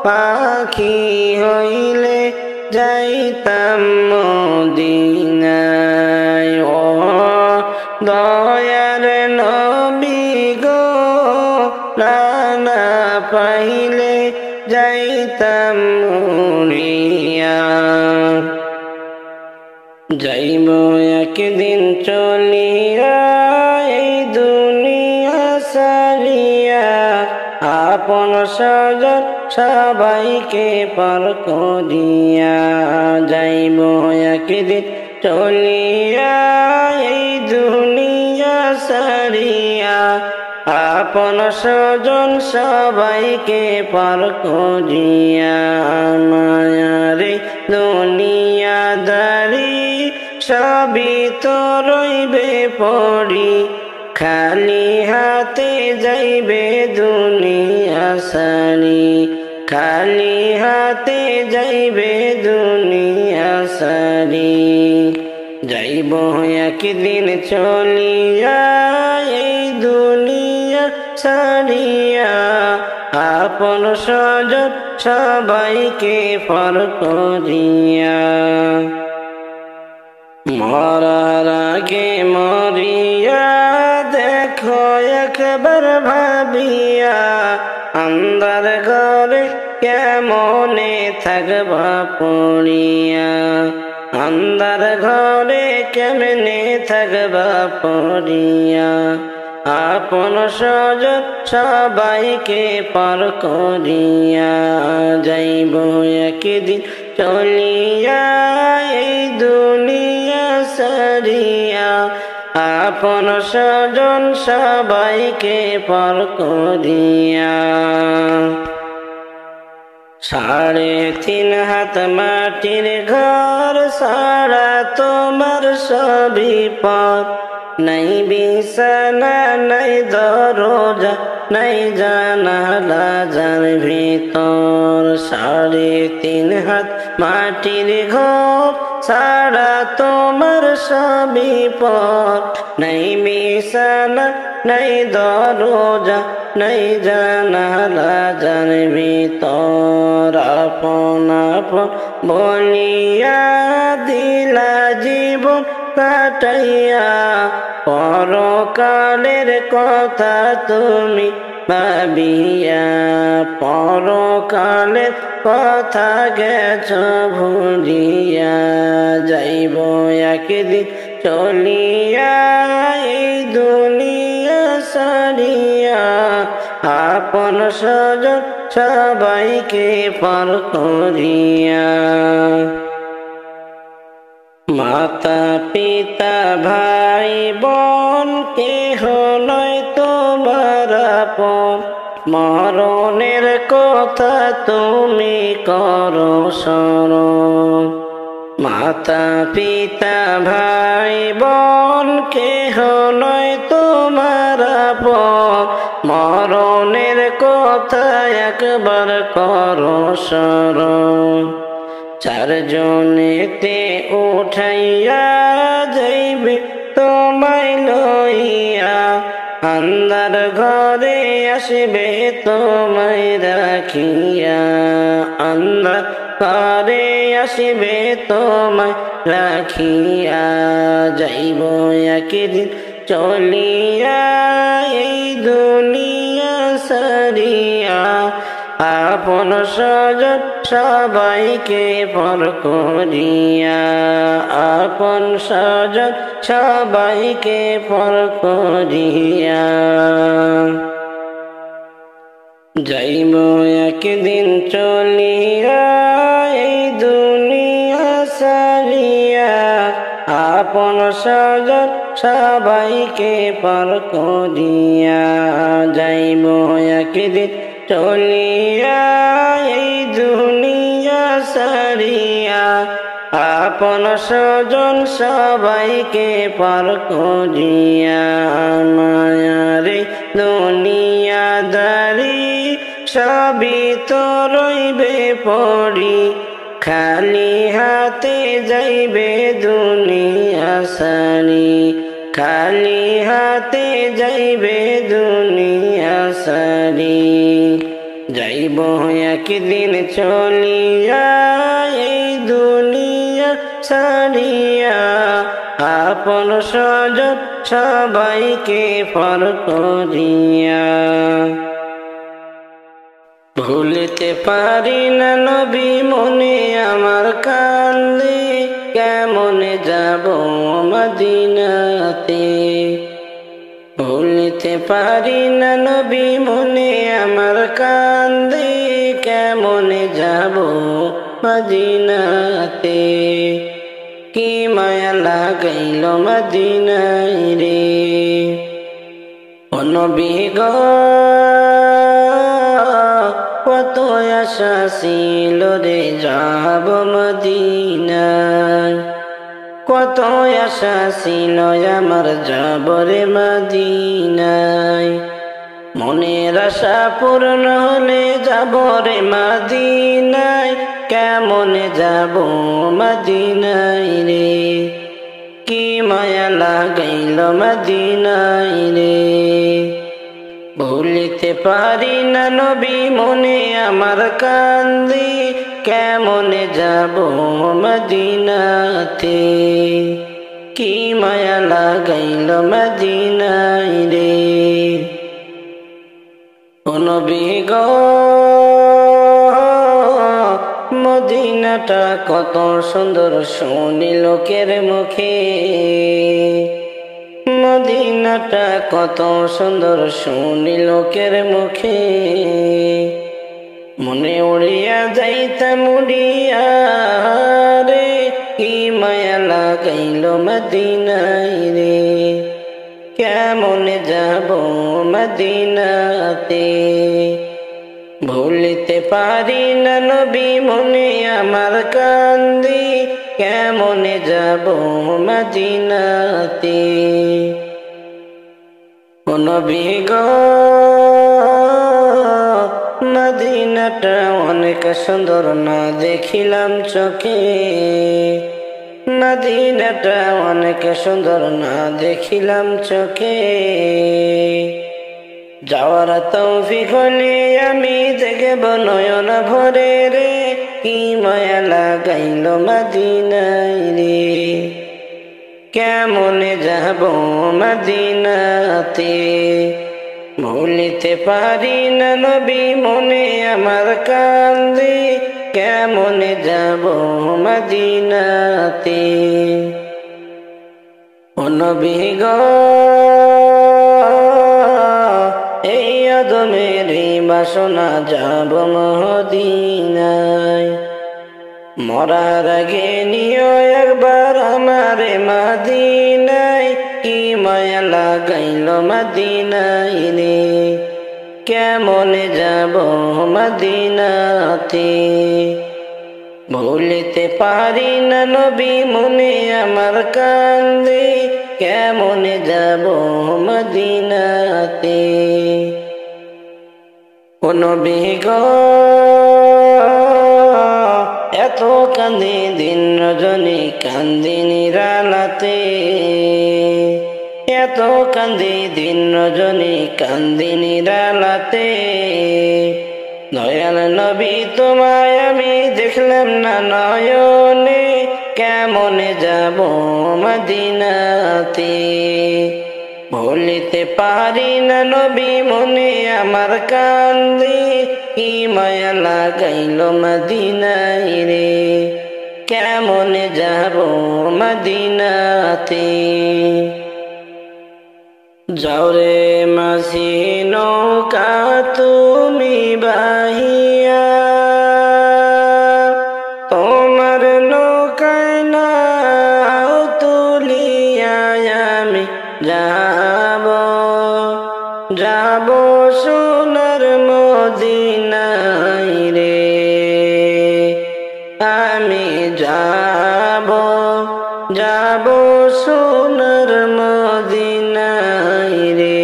পাখি হইলে যাইতাম মদিনায়। ও দয়ার নবী গো প্রাণা পাইলে যাইতাম উড়িয়া। যাইব একদিন চলিয়া এই দুনিয়া সারিয়া, আপন স্বজন সবাইকে পর করিয়া। যাইব একদিন চলিয়া এই দুনিয়া সারিয়া, আপন স্বজন সবাইকে পর করিয়া। মায়ারে দুনিয়াদারি সবই তো রইবে পড়ি, খালি হাতে যাইবে দুনিয়া সারি, খালি হাতে যাইবে দুনিয়া সারি। যাইব একদিন চলিয়া এই দুনিয়া সারিয়া, আপন স্বজন সবাইকে পর করিয়া। মরার আগে মরিয়া দেখো একবার ভাবিয়া, আন্ধার ঘরে কেমনে থাকবা পড়িয়া। আন্ধার ঘরে কেমনে থাকবা পড়িয়া, আপন স্বজন সবাইকে পর করিয়া। যাইব একদিন চলিয়া এই দুনিয়া সারিয়া, আপন স্বজন সবাইকে পর করিয়া। 3.5 হাত মাটির ঘর সারা তোমার সবই পথ, নাই বিছানা নাই দরজা নাই জানালা যার ভিতর। 3.5 হাত মাটির ঘর সারা তোমার সবই পথ, নাই বিছানা নাই দরজা নাই জানালা যার ভিতর। আপন আপন বলিয়া দিলা জীবন কাটাইয়া, পরকালের কথা তুমি ভাবিয়া। পরকালের কথা গেছ ভুলিয়া, যাইব একদিন চলিয়া এই দুনিয়া সারিয়া, আপন স্বজন সবাইকে পর করিয়া মাতা পিতা ভাই বোন কেহ নয় তোমার আপন মরণের কথা তুমি করো স্মরণ মাতা পিতা ভাই বোন কেহ নয় তোমার আপন মরণের কথা একবার করো স্মরণ চারজনেতে উঠাইয়া যাইবে তোমায় লইয়া আন্ধার ঘরে আসবে তোমায় রাখিয়া আন্ধার ঘরে আসবে তোমায় রাখিয়া যাইব একদিন চলিয়া এই দুনিয়া সারিয়া আপন স্বজন সবাইকে পর করিয়া আপন স্বজন সবাইকে পর করিয়া যাইব একদিন চলিয়া এই দুনিয়া সারিয়া আপন স্বজন সবাইকে পর করিয়া যাইব একদিন চলিয়া এই দুনিয়া সারিয়া আপন স্বজন সবাইকে পর করিয়া মায়ারে দুনিয়াদারি সবই তো রইবে পড়ি খালি হাতে যাইবে দুনিয়া সারি খালি হাতে যাইবে দুনিয়া সারি যাইব একদিন চলিয়া এই দুনিয়া সারিয়া আপন স্বজন সবাইকে পর করিয়া ভুলিতে পারি না নবী মনে আমার কান্দে কেমনে যাব মদিনাতে ভুলিতে পারি না নবী মনে আমার কান্দে কেমনে যাব মদিনাতে কি মায়া লাগাইল মদিনায় রে ও নবী গো কত আশা ছিল রে যাব মদিনায় কত আশা ছিল আমার যাব রে মদিনায় মনের আশা পূর্ণ হলে যাব রে মদিনায় কেমনে যাব মদিনায় রে কি মায়া লাগাইল মদিনায় রে ভুলিতে পারি না নবী মনে আমার কান্দি কেমনে যাব মদিনাতে কি মায়া লাগাইল মদিনায় রে ও নবী গো মদিনাটা কত সুন্দর শুনি লোকের মুখে মদিনাটা কত সুন্দর শুনি লোকের মুখে মনে উড়িয়া যাইতাম উড়িয়া রে কি মায়া লাগাইল মদিনায় রে কেমনে যাব মদিনাতে ভুলিতে পারি না নবী মনে আমার কান্দি কেমনে যাব মদিনাতে ও নবী গো মদিনাটা অনেক সুন্দর না দেখিলাম চোখে মদিনাটা অনেক সুন্দর না দেখিলাম চোখে যাওয়ার তৌফিক হলে আমি দেখব নয়ন ভরে রে কি মায়া লাগাইল মদিনায় রে কেমনে যাব মদিনাতে ভুলিতে পারি না নবী মনে আমার কান্দি কেমনে যাব মদিনাতে ও নবী গো এই আদমেরই বাসনা যাব মদিনায়। মরার আগে নিও একবার আমারে মদিনায়, কি মায়া লাগাইল মদিনায় রে, কেমনে যাব মদিনাতে। ভুলিতে পারি না নবী মনে আমার কান্দে, কেমনে যাব মদিনাতে। ও নবী গো এত কান্দি দিন রজনী কান্দি নিরালাতে, এত কান্দি দিন রজনী কান্দি নিরালাতে। দয়াল নবী তোমায় আমি দেখলাম না নয়নে, কেমনে যাব মদিনাতে। ভুলিতে পারি না নবী মনে আমার কান্দে, কি মায়া লাগাইল মদিনায় রে, কেমনে যাব মদিনাতে। যাও রে মাঝি নৌকা তুমি বাহিয়া, তোমার নৌকায় নাও তুলিয়া আমি যাব, যাব সোনার মদিনায় রে, আমি যাব, যাব সোনার মদিনায় রে।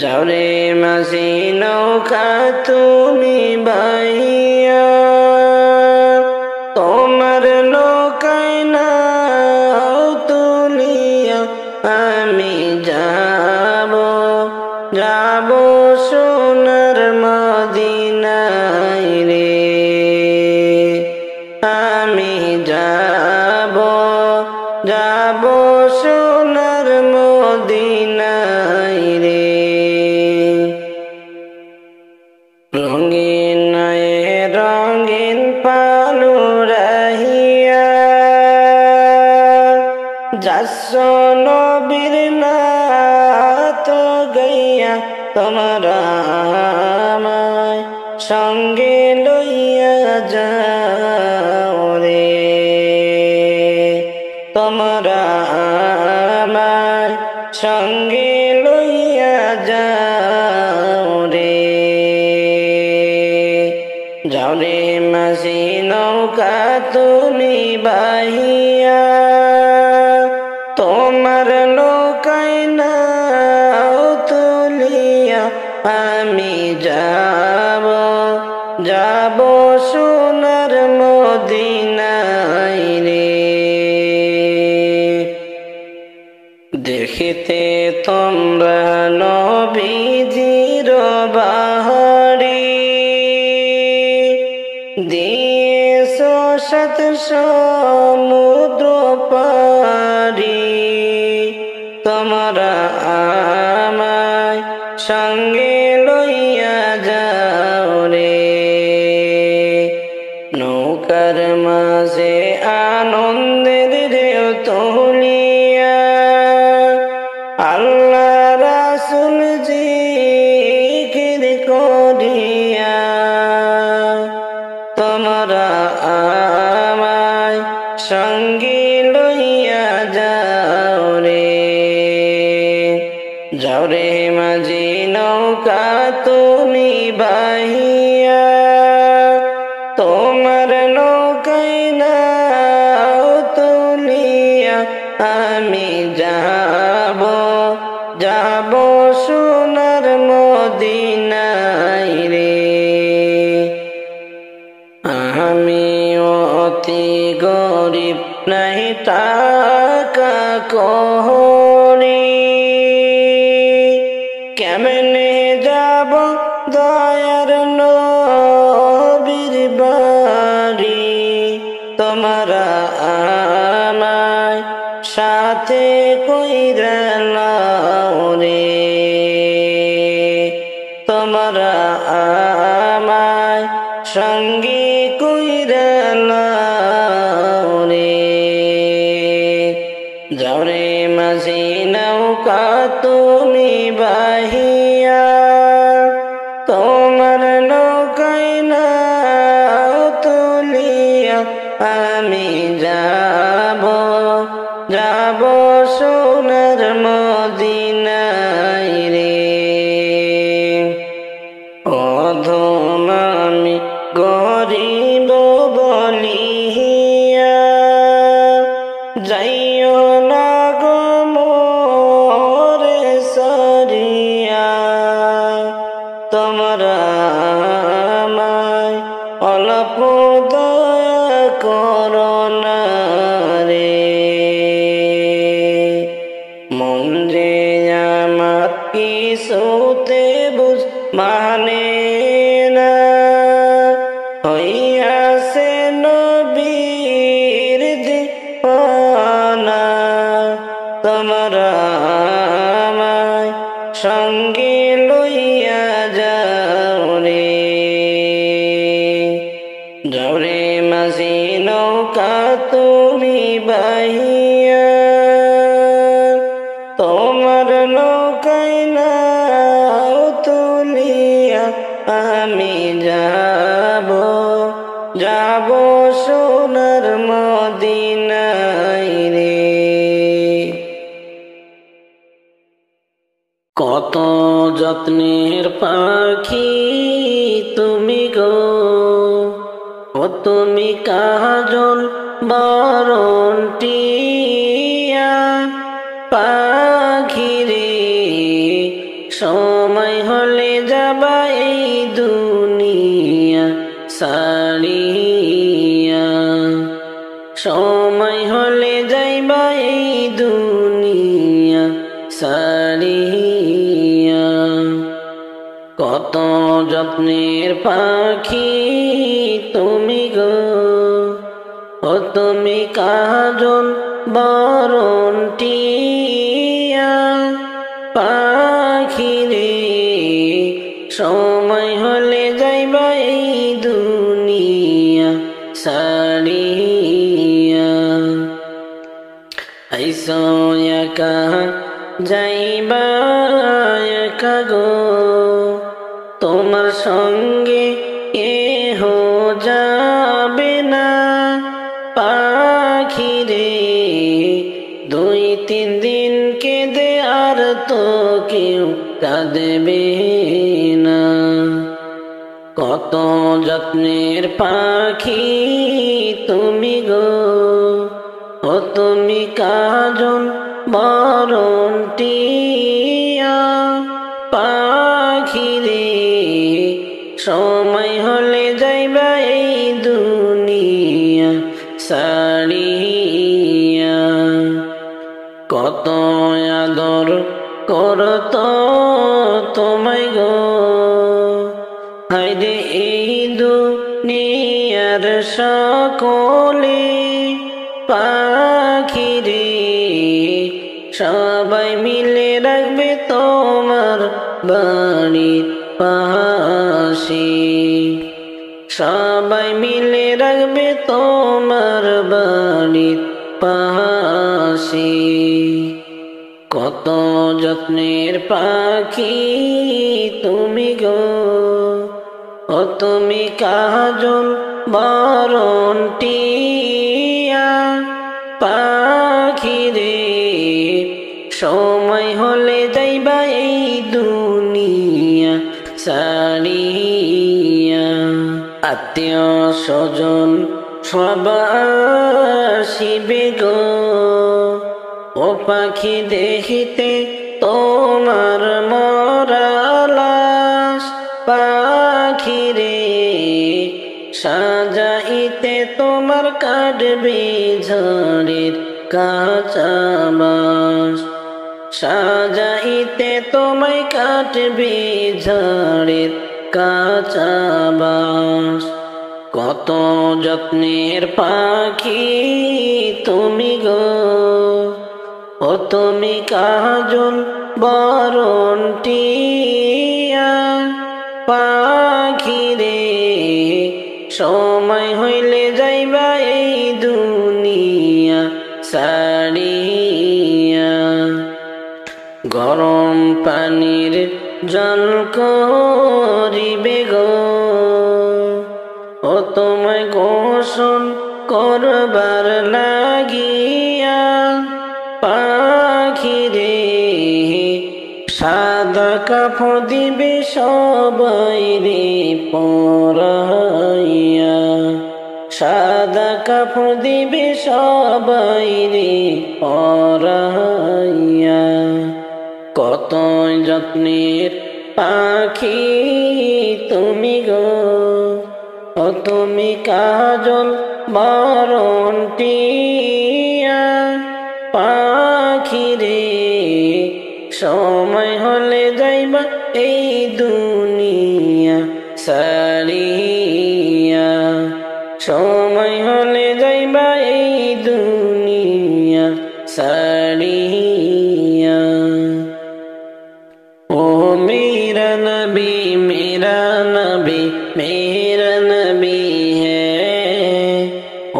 যাও রে মাঝি নৌকা তুমি বাইয়া, তোমার নৌকায় নাও তুলিয়া আমি যাব, যাব সোনার মদিনায় রে, আমি যাব, যাব সোনার মদিনায় রে। রঙিন রঙিন পালু রাহিয়া, যাচ্ছ নবীর নাত গাইয়া, তোমরা আমায় সঙ্গে লইয়া যাও রে, তোমরা আমায় সঙ্গে লইয়া যাও রে। যাও রে মাঝি নৌকা তুমি বাহিয়া, তোমার নৌকায় নাও তুলিয়া আমি যাব, যাব সোনার মদিনায় রে। দেখিতে তোমরা নবীজির বাহারি, দিয়েছ সাত সমুদ্র পারি, তোমরা আমায় সঙ্গে লইয়া যাও রে। নৌকার মাঝে আনন্দের ঢেউ তুলিয়া, আল্লাহ রাসূল জিকির করিয়া, তোমরা আমায় সঙ্গে লইয়া যাও রে। যাও রে মাঝি নৌকা তুমি বাহিয়া, তোমার নৌকায় নাও তুলিয়া আমি যাব, যাব সোনার মদিনায় রে। আমি অতি গরিব নাই টাকা করি, কেমনে যাব দয়ার নবীর বাড়ি, তোমরা আমায় সাথে কইরা নাও রে, তোমরা আমায় সঙ্গে কইরা নাও রে। যাও রে মাঝি নৌকা তুমি বাহিয়া তোমার নৌকায় নাও তুলিয়া আমি যাব যাব সোনার মদিনায় রে। অধম আমি গরিব বলিয়া যাইও না গো মোরে সরিয়া তোমরা আমায় অল্প দয়া করো না রে। মন যে আমার কিছুতে বুঝ মানে না হইয়াছে নবীর দিওয়ানা তোমরা আমায় সঙ্গে লইয়া যাও রে। যাও রে মাঝি নৌকা তুমি বাহিয়া তোমার নৌকায় নাও তুলিয়া আমি যাব যাব সোনার মদিনায় রে। কত যত্নের পাখি তুমি গো ও তুমি কাজল বরণ টিয়া পাখি রে সময় হলে যাবা এই দুনিয়া সারিয়া সময় হলে যাইবা এই দুনিয়া সারিয়া। কত যত্নের পাখি তুমি গো ও তুমি কাজল বরণ টিয়া পাখি রে সময় হলে যাইবা এই দুনিয়া সারিয়া। আইসো একা যাইবা একা গো তোমার সঙ্গে কেহ যাবে না পাখি রে দুই তিন দিন কেঁদে আর তো কেউ কাঁদবে না। কত যত্নের পাখি তুমি গো ও তুমি কাজল বরণ টিয়া পাখি রে সময় হলে যাইবা এই দুনিয়া সারিয়া। কত আদর করত তোমায় গো হায়রে এই দুনিয়ার সকলে পাখি রে সবাই মিলে রাখবে তোমার বাড়ির পাশে সবাই মিলে রাখবে তোমার বাড়ির পাশে। কত যত্নের পাখি তুমি গো ও তুমি কাজল বরণ টিয়া পাখি রে সময় হলে যাইবা এই দুনিয়া সারিয়া। আত্মীয় স্বজন সব আসিবে গো ও পাখি দেখিতে তোমার মরা লাশ পাখি রে সাজাইতে তোমার কাটবে ঝড়ের কাঁচা বাঁশ সাজাইতে তোমায় কাটবে ঝড়ের কাঁচা বাঁশ। কত যত্নের পাখি তুমি গো ও তুমি কাজল বরণ টিয়া পাখি রে সময় হইলে যাইবা এই দুনিয়া সারিয়া। গরম পানি জল করিবে গো, ও তোমায় গোসল করবার লাগিয়া পাখিরে সাদা কাপড় দিবে সবাই রে পরাইয়া, সাদা কাপড় দিবে সবাই রে পরাইয়া। কত যত্নের পাখি তুমি গো, ও তুমি কাজল বরণ টিয়া পাখি রে, সময় হলে যাইবা এই দুনিয়া ছাড়িয়া, সময় হলে যাইবা এই দুনিয়া ছাড়িয়া। ও মেরা নবী মেরা নবী মেরা নবী হ্যাঁ,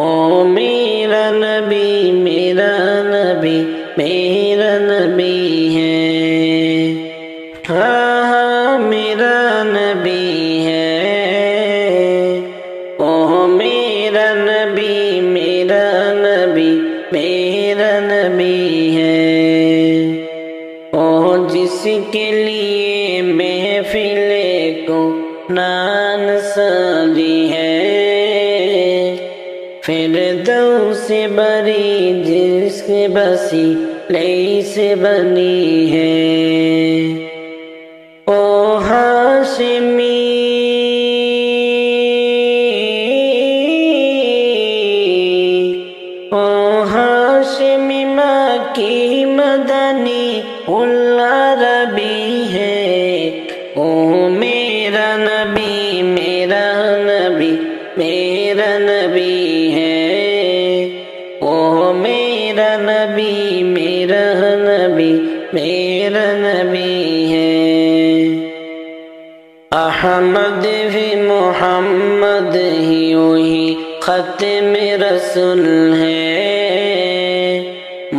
ও মেরা নবী মেরা নবী मेरा नबी है, हाँ मेरा नबी है, ओ मेरा नबी मेरा नबी मेरा नबी है। ओ जिसके लिए महफिले को नान सजी है, फिरदौस से बरी जिसके बसी लई से बनी है। ओ हाशिमी ओ हाशिमी मक्की मदनी उल अरबी है, ओ मेरा नबी मेरा नबी मेरा नबी है, ओ मेरा नबी मेरा नबी मेरा नबी है। अहमद भी मोहम्मद ही वही ख़त्म रसूल है,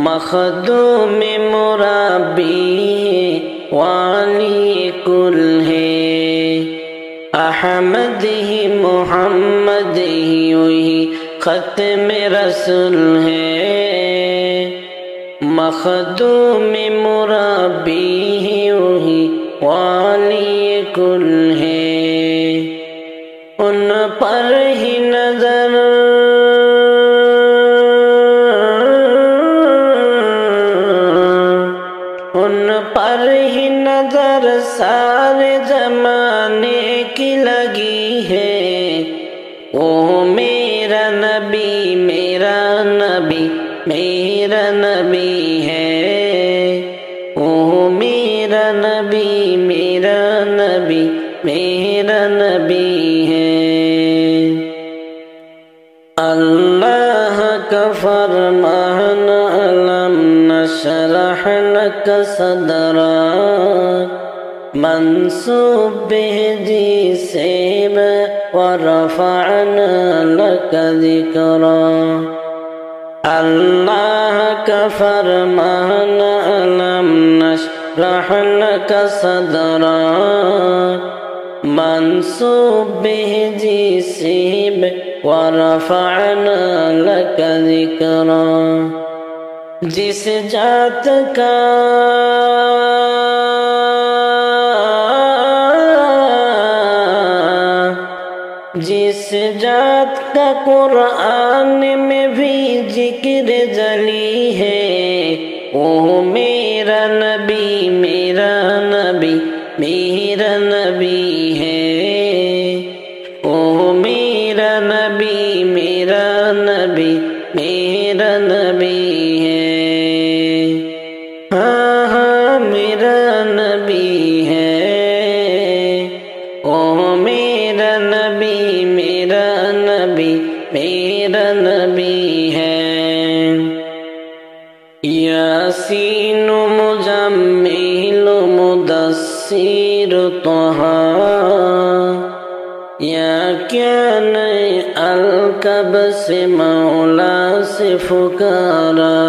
मखदूम मुराबी वाली कुल है। अहमद ही मोहम्मद ही वही ख़त्म रसूल है, मखदूम मुराबी ही वही वाली कुल है। उन पर ही नजर उन पर ही नजर सारे जमाने की लगी है, ओ मेरा नबी मेरा नबी मेरा नबी है, ओ मेरा नबी मेरा नबी मेरा नबी है। अल्लाह का फरमान अलम नशरह लक सदरा, मंसूब बिही से वरफ़अना लक ज़िक्रा। अल्लाह का फरमान अलम नशरह लक सदरा, मंसूब बिही से वरफ़अना लक ज़िक्रा। जिस जात का जिस जात का कुरान में भी जिक्र जली है, ओ मेरा नबी मेरा नबी मेरा नबी है, ओ मेरा नबी मेरा नबी मेरा नबी है। हाँ हाँ मेरा नबी है, ओ मेरा नबी मेरा नबी मेरा नबी है। यासीन मुजम्मिल मुदस्सिर तहा, या क्या नए अलकब से मौला से फुकारा।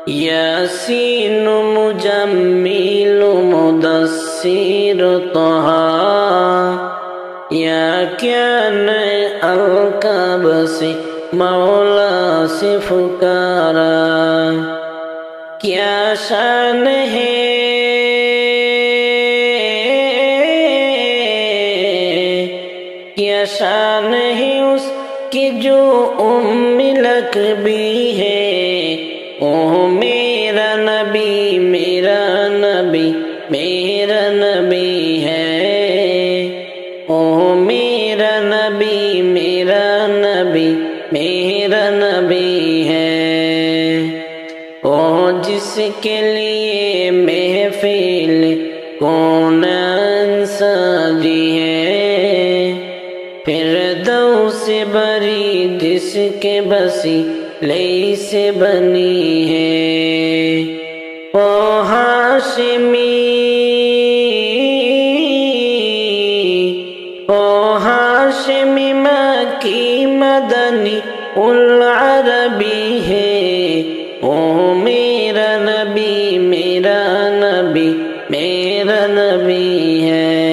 यासीन मुजम्मिल मुदस्सिर بصیر طہا یا کیا نئے القاب سے مولا سے پکارا کیا شان ہے کیا شان ہے اس کی جو لک بھی ہے او میرا نبی میرا نبی میرا نبی ہے او میرا نبی میرا نبی میرا نبی ہے او جس کے لیے محفل کون سجی ہے فردوس بری جس کے بسی لئی سے بنی ہے او ہاشمی مکی مدنی العربی ہے او میرا نبی میرا نبی میرا نبی ہے